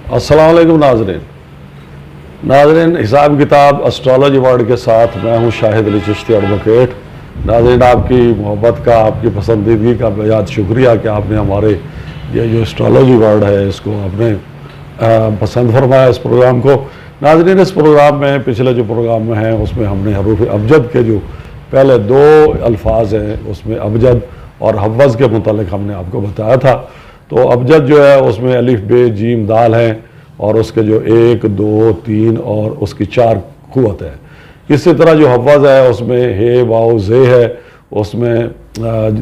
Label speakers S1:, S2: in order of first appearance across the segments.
S1: अस्सलाम वालेकुम नाज़रीन। नाज़रीन, हिसाब किताब एस्ट्रोलॉजी वर्ल्ड के साथ मैं हूँ शाहिद अली चिश्ती एडवोकेट। नाज़रीन, आपकी मोहब्बत का, आपकी पसंदीदगी का बेहद शुक्रिया कि आपने हमारे ये जो एस्ट्रोलॉजी वर्ल्ड है इसको आपने पसंद फरमाया इस प्रोग्राम को। नाज़रीन, इस प्रोग्राम में पिछले जो प्रोग्राम में हैं उसमें हमने हरूफ अबजद के जो पहले दो अल्फाज हैं उसमें अबजद और हव्वज़ के मुतालिक हमने आपको बताया था। तो अबजद जो है उसमें अलिफ बे जीम दाल हैं और उसके जो 1 2 3 और उसकी 4 क़ुव्वत है। इसी तरह जो हव्वज़ है उसमें हे वाओ जे है, उसमें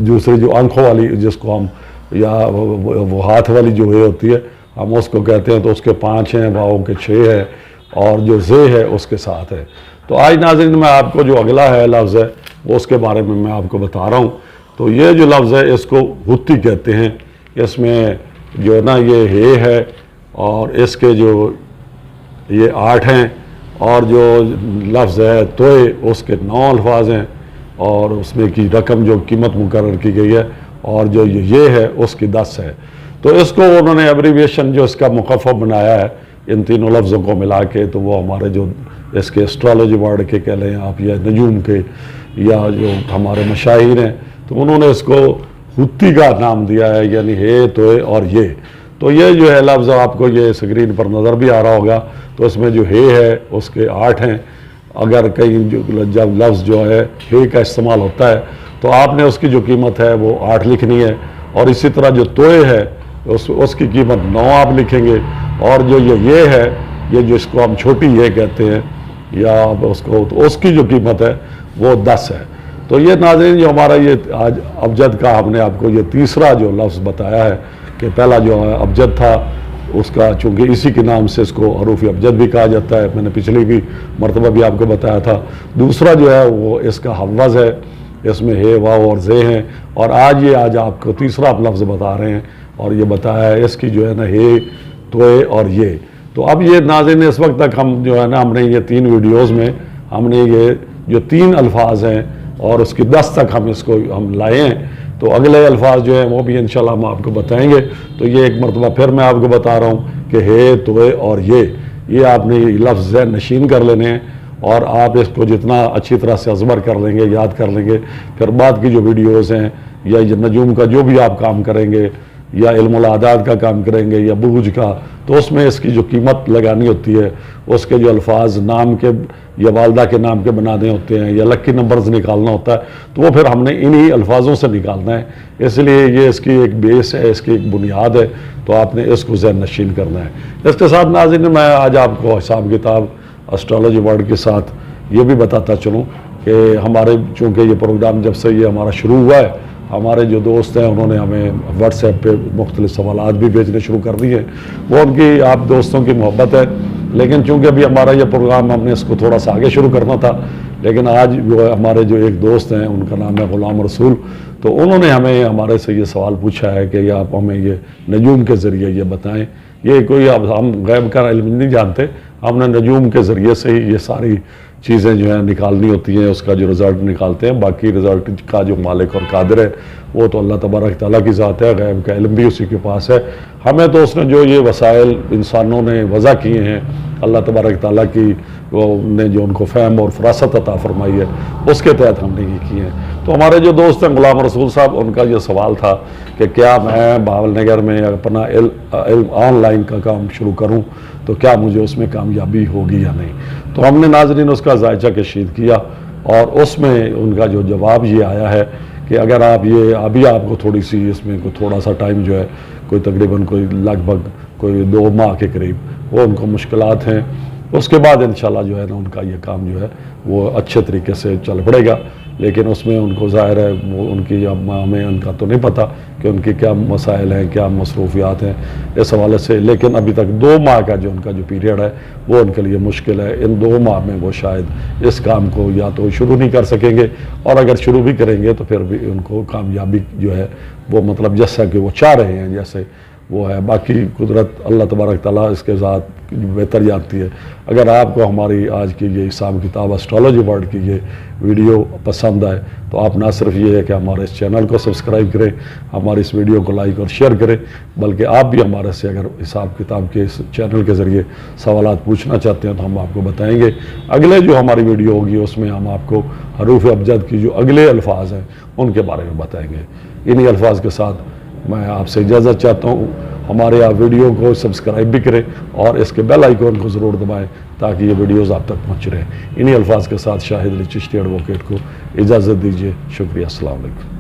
S1: दूसरी जो आंखों वाली जिसको हम या वो हाथ वाली जो हे होती है हम उसको कहते हैं, तो उसके 5 हैं, वाओ के 6 है और जो जे है उसके 7 है। तो आज नाज़रीन मैं आपको जो अगला है लफ्ज़ है वो उसके बारे में मैं आपको बता रहा हूँ। तो ये जो लफ्ज़ है इसको हुत्ती कहते हैं। इसमें जो ना ये हे है और इसके जो ये 8 हैं और जो लफ्ज़ है तोए उसके 9 अल्फाज हैं और उसमें की रकम जो कीमत मुकर्रर की गई है और जो ये है उसकी 10 है। तो इसको उन्होंने एब्रीविएशन जो इसका मुखफ़फ़ बनाया है इन तीनों लफ्ज़ों को मिला के, तो वो हमारे जो इसके एस्ट्रोलॉजी वर्ड के कह लें आप या नजूम के या जो हमारे मशाहिर हैं तो उन्होंने इसको हुत्ती का नाम दिया है, यानी हे तोए और ये। तो ये जो है लफ्ज़ आपको ये स्क्रीन पर नज़र भी आ रहा होगा। तो इसमें जो हे है उसके 8 हैं। अगर कहीं जो जब लफ्ज़ जो है हे का इस्तेमाल होता है तो आपने उसकी जो कीमत है वो 8 लिखनी है और इसी तरह जो तोए है उसकी कीमत 9 आप लिखेंगे और जो ये है ये जो इसको हम छोटी ये कहते हैं या उसको, तो उसकी जो कीमत है वो 10 है। तो ये नाज़रीन जो हमारा ये आज अबजद का हमने आपको ये तीसरा जो लफ्ज़ बताया है कि पहला जो है अबजद था उसका, चूँकि इसी के नाम से इसको हरूफ अबजद भी कहा जाता है, मैंने पिछली भी मरतबा भी आपको बताया था। दूसरा जो है वो इसका हव्वज़ है, इसमें हे वाव और जे हैं और आज आपको तीसरा आप लफ्ज़ बता रहे हैं और ये बताया है इसकी जो है ना हे तोए और ये। तो अब ये नाज़रीन इस वक्त तक हम जो है ना हमने ये 3 वीडियोज़ में हमने ये जो 3 अल्फाज हैं और उसकी 10 तक हम इसको हम लाए हैं। तो अगले अल्फाज जो हैं वो भी इंशाल्लाह हम आपको बताएंगे। तो ये एक मरतबा फिर मैं आपको बता रहा हूँ कि हे तोए और ये आपने लफ्ज़ नशीन कर लेने हैं और आप इसको जितना अच्छी तरह से अज़बर कर लेंगे, याद कर लेंगे, फिर बाद की जो वीडियोज़ हैं या नजूम का जो भी आप काम करेंगे या इल्मुल आदाद का काम करेंगे या बुरुज का, तो उसमें इसकी जो कीमत लगानी होती है उसके जो अल्फाज नाम के या वालदा के नाम के बनाने होते हैं या लक्की नंबर्स निकालना होता है, तो वो फिर हमने इन्हीं अल्फाजों से निकालना है। इसलिए ये इसकी एक बेस है, इसकी एक बुनियाद है, तो आपने इसको ज़हन नशीन करना है। इसके साथ नाज़रीन मैं आज आपको हिसाब किताब एस्ट्रोलॉजी वर्ड के साथ ये भी बताता चलूँ कि हमारे चूँकि ये प्रोग्राम जब से ये हमारा शुरू हुआ है, हमारे जो दोस्त हैं उन्होंने हमें व्हाट्सएप पे मुख्तलिफ सवालात भी भेजने शुरू कर दिए। वो उनकी आप दोस्तों की मोहब्बत है, लेकिन चूँकि अभी हमारा ये प्रोग्राम हमने इसको थोड़ा सा आगे शुरू करना था, लेकिन आज जो हमारे जो एक दोस्त हैं उनका नाम है ग़ुलाम रसूल, तो उन्होंने हमें हमारे से ये सवाल पूछा है कि आप हमें ये नजूम के ज़रिए ये बताएँ। ये कोई अब हम गैब का इल्म नहीं जानते, हमने नजूम के ज़रिए से ही ये सारी चीज़ें जो है निकालनी होती हैं, उसका जो रिज़ल्ट निकालते हैं। बाकी रिज़ल्ट का जो मालिक और कादिर है वो तो अल्लाह तबारक तआला की ज़ात है, गैब का इल्म भी उसी के पास है। हमें तो उसने जो ये वसाइल इंसानों ने वज़ा किए हैं, अल्लाह तबारक तआला की वो ने जो उनको फ़हम और फ़रासत अता फ़रमाई है उसके तहत हमने ये किए हैं। तो हमारे जो दोस्त हैं ग़ुलाम रसूल साहब, उनका ये सवाल था कि क्या मैं बावल नगर में अपना ऑनलाइन का काम शुरू करूँ तो क्या मुझे उसमें कामयाबी होगी या नहीं। तो हमने नाज़रीन उसका जायज़ा कशीद किया और उसमें उनका जो जवाब ये आया है कि अगर आप ये अभी आपको थोड़ी सी इसमें कोई थोड़ा सा टाइम जो है कोई तकरीबन कोई लगभग कोई 2 माह के करीब वो उनको मुश्किलात हैं, उसके बाद इंशाल्लाह जो है ना उनका ये काम जो है वो अच्छे तरीके से चल पड़ेगा। लेकिन उसमें उनको ज़ाहिर है वो उनकी हमें उनका तो नहीं पता कि उनकी क्या मसाइल हैं, क्या मसरूफियात हैं इस हवाले से, लेकिन अभी तक 2 माह का जो उनका जो पीरियड है वो उनके लिए मुश्किल है। इन 2 माह में वो शायद इस काम को या तो शुरू नहीं कर सकेंगे और अगर शुरू भी करेंगे तो फिर भी उनको कामयाबी जो है वो मतलब जैसा कि वो चाह रहे हैं, जैसे वो है। बाकी कुदरत अल्लाह तबारक ताला इसके साथ बेहतर जानती है। अगर आपको हमारी आज की ये हिसाब किताब एस्ट्रोलॉजी वर्ल्ड की ये वीडियो पसंद आए तो आप ना सिर्फ ये है कि हमारे इस चैनल को सब्सक्राइब करें, हमारी इस वीडियो को लाइक और शेयर करें, बल्कि आप भी हमारे से अगर हिसाब किताब के इस चैनल के ज़रिए सवालात पूछना चाहते हैं तो हम आपको बताएंगे। अगले जो हमारी वीडियो होगी उसमें हम आपको हरूफ अबजद की जो अगले अल्फाज हैं उनके बारे में बताएंगे। इन्हीं अल्फाज के साथ मैं आपसे इजाज़त चाहता हूँ। हमारे आप वीडियो को सब्सक्राइब भी करें और इसके बेल आइकॉन को ज़रूर दबाएं ताकि ये वीडियोस आप तक पहुँच रहे। इन्हीं अल्फाज के साथ शाहिद अली चिश्ती एडवोकेट को इजाज़त दीजिए। शुक्रिया। अस्सलाम वालेकुम।